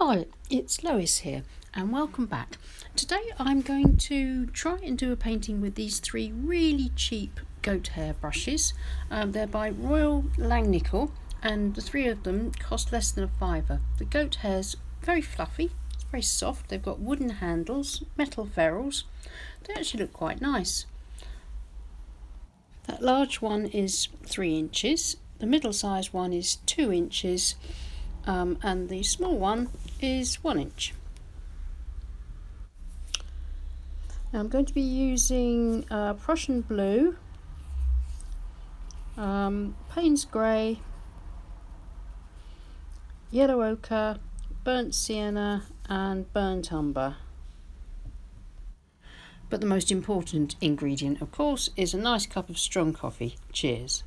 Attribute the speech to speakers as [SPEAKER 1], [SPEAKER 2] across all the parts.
[SPEAKER 1] Hi, it's Lois here and welcome back. Today I'm going to try and do a painting with these three really cheap goat hair brushes. They're by Royal Langnickel and the three of them cost less than a fiver. The goat hair's very fluffy, it's very soft, they've got wooden handles, metal ferrules. They actually look quite nice. That large one is 3 inches, the middle sized one is 2 inches, and the small one is 1 inch. Now I'm going to be using Prussian blue, Paynes grey, yellow ochre, burnt sienna and burnt umber. But the most important ingredient, of course, is a nice cup of strong coffee. Cheers.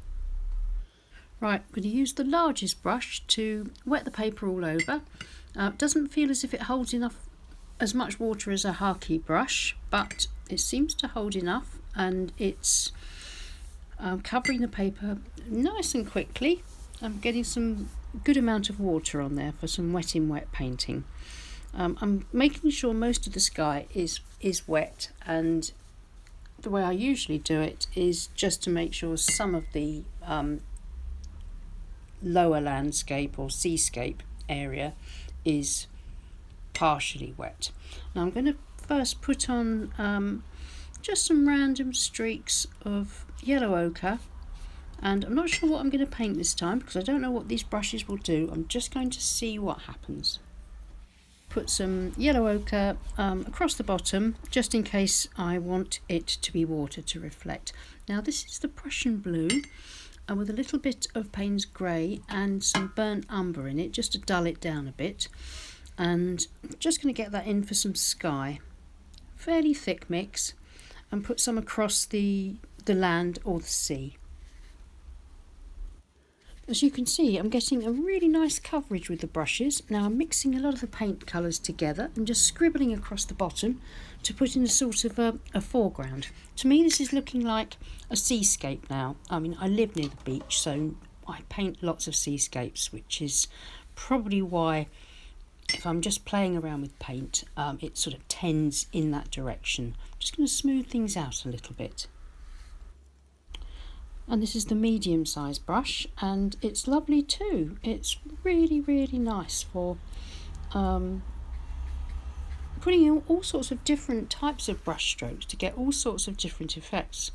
[SPEAKER 1] Right, I'm going to use the largest brush to wet the paper all over. It doesn't feel as if it holds as much water as a Harkey brush, but it seems to hold enough, and it's covering the paper nice and quickly. I'm getting some good amount of water on there for some wet in wet painting. I'm making sure most of the sky is wet, and the way I usually do it is just to make sure some of the lower landscape or seascape area is partially wet. Now I'm going to first put on just some random streaks of yellow ochre, and I'm not sure what I'm going to paint this time because I don't know what these brushes will do. I'm just going to see what happens. Put some yellow ochre across the bottom just in case I want it to be water to reflect. Now this is the Prussian blue with a little bit of Paynes grey and some burnt umber in it just to dull it down a bit, and I'm just going to get that in for some sky. Fairly thick mix, and put some across the land or the sea. As you can see, I'm getting a really nice coverage with the brushes. Now I'm mixing a lot of the paint colours together and just scribbling across the bottom to put in a sort of a foreground. To me this is looking like a seascape now. I mean, I live near the beach, so I paint lots of seascapes, which is probably why if I'm just playing around with paint, it sort of tends in that direction. I'm just going to smooth things out a little bit. And this is the medium sized brush, and it's lovely too. It's really nice for putting in all sorts of different types of brush strokes to get all sorts of different effects.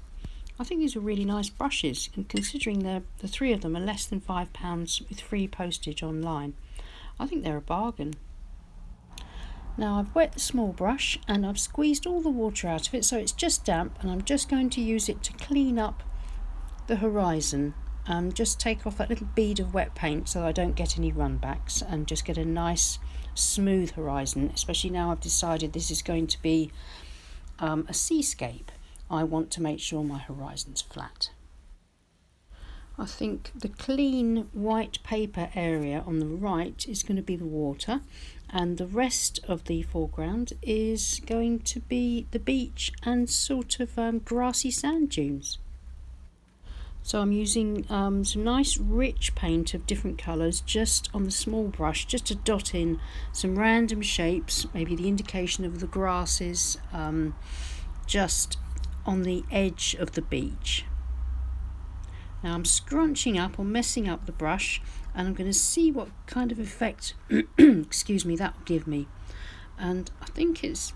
[SPEAKER 1] I think these are really nice brushes, and considering the three of them are less than £5 with free postage online, I think they're a bargain. Now I've wet the small brush and I've squeezed all the water out of it so it's just damp, and I'm just going to use it to clean up the horizon. Just take off that little bead of wet paint so I don't get any runbacks and just get a nice smooth horizon, especially now I've decided this is going to be a seascape. I want to make sure my horizon's flat. I think the clean white paper area on the right is going to be the water, and the rest of the foreground is going to be the beach and sort of grassy sand dunes. So I'm using some nice rich paint of different colours just on the small brush, just to dot in some random shapes, maybe the indication of the grasses just on the edge of the beach. Now I'm scrunching up or messing up the brush, and I'm going to see what kind of effect excuse me, that will give me. And I think it's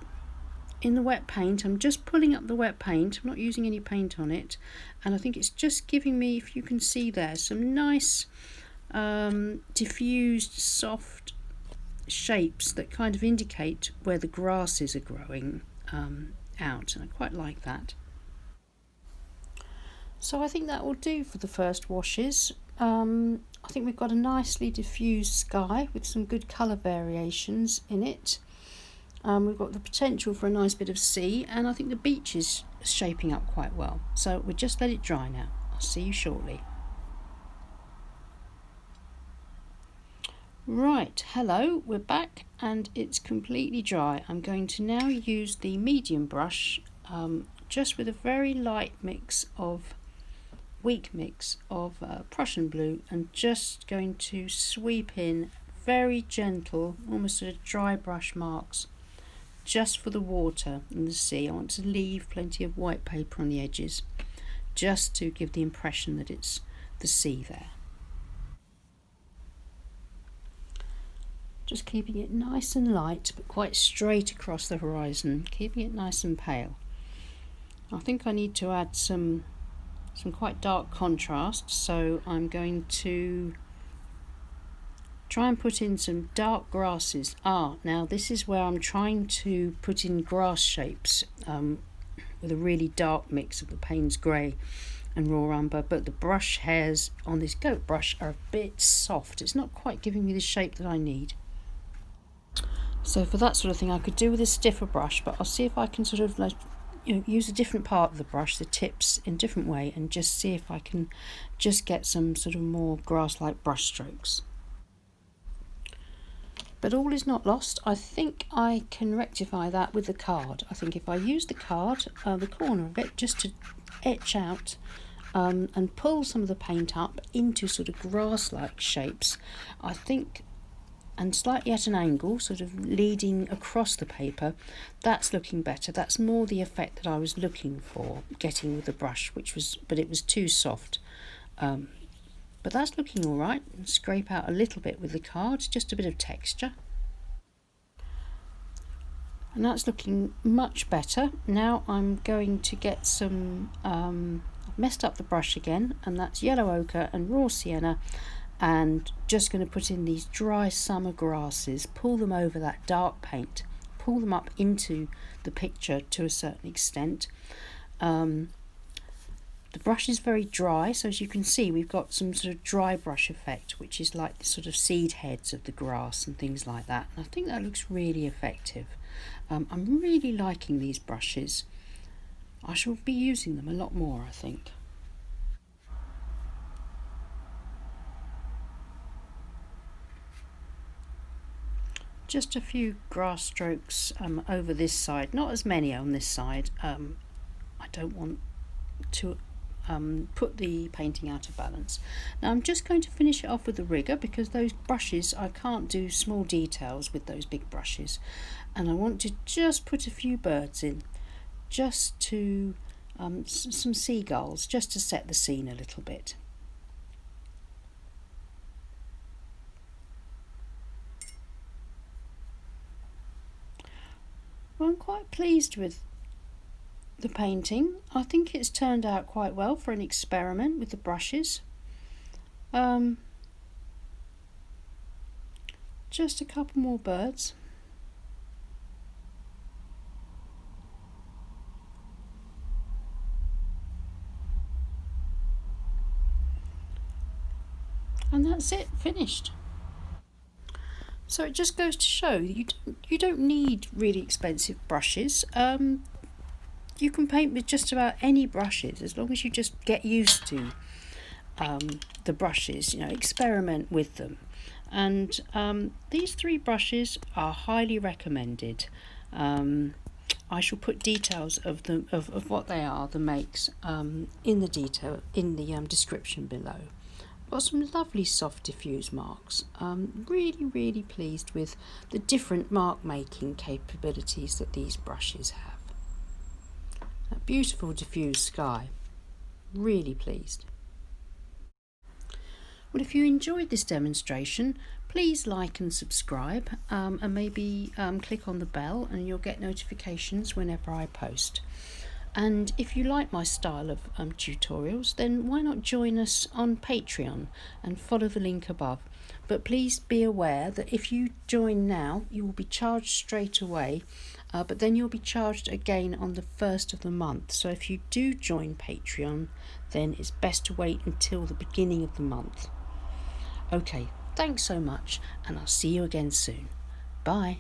[SPEAKER 1] in the wet paint. I'm just pulling up the wet paint, I'm not using any paint on it, and I think it's just giving me, if you can see there, some nice diffused soft shapes that kind of indicate where the grasses are growing out, and I quite like that. So I think that will do for the first washes. I think we've got a nicely diffused sky with some good colour variations in it. We've got the potential for a nice bit of sea, and I think the beach is shaping up quite well. So we'll just let it dry now. I'll see you shortly. Right, hello, we're back and it's completely dry. I'm going to now use the medium brush just with a very light weak mix of Prussian blue, and just going to sweep in very gentle, almost sort of dry brush marks just for the water and the sea. I want to leave plenty of white paper on the edges just to give the impression that it's the sea there. Just keeping it nice and light but quite straight across the horizon, keeping it nice and pale. I think I need to add some quite dark contrast, so I'm going to try and put in some dark grasses. Now this is where I'm trying to put in grass shapes with a really dark mix of the Paynes grey and raw umber, but the brush hairs on this goat brush are a bit soft. It's not quite giving me the shape that I need. So for that sort of thing I could do with a stiffer brush, but I'll see if I can sort of like, use a different part of the brush, the tips, in a different way, and just see if I can just get some sort of more grass-like brush strokes. But all is not lost. I think I can rectify that with the card. I think if I use the card, the corner of it, just to etch out and pull some of the paint up into sort of grass-like shapes, I think, and slightly at an angle, sort of leading across the paper, that's looking better. That's more the effect that I was looking for getting with the brush, but it was too soft. But that's looking all right. Scrape out a little bit with the card, just a bit of texture. And that's looking much better. Now I'm going to get some, I've messed up the brush again, and that's yellow ochre and raw sienna, and just going to put in these dry summer grasses, pull them over that dark paint, pull them up into the picture to a certain extent. The brush is very dry, so as you can see we've got some sort of dry brush effect, which is like the sort of seed heads of the grass and things like that, and I think that looks really effective. I'm really liking these brushes. I shall be using them a lot more, I think. Just a few grass strokes over this side, not as many on this side. I don't want to put the painting out of balance. Now I'm just going to finish it off with the rigger, because those brushes, I can't do small details with those big brushes, and I want to just put a few birds in, just to some seagulls, just to set the scene a little bit. Well, I'm quite pleased with the painting. I think it's turned out quite well for an experiment with the brushes. Just a couple more birds. And that's it, finished. So it just goes to show you don't need really expensive brushes. You can paint with just about any brushes, as long as you just get used to the brushes, experiment with them. And these three brushes are highly recommended. I shall put details of them, of what they are, the makes, in the description below. Got some lovely soft diffuse marks. Really pleased with the different mark making capabilities that these brushes have. A beautiful diffuse sky. Really pleased. Well, if you enjoyed this demonstration, please like and subscribe, and maybe click on the bell and you'll get notifications whenever I post. And if you like my style of tutorials, then why not join us on Patreon and follow the link above. But please be aware that if you join now, you will be charged straight away, but then you'll be charged again on the 1st of the month. So if you do join Patreon, then it's best to wait until the beginning of the month. Okay, thanks so much, and I'll see you again soon. Bye.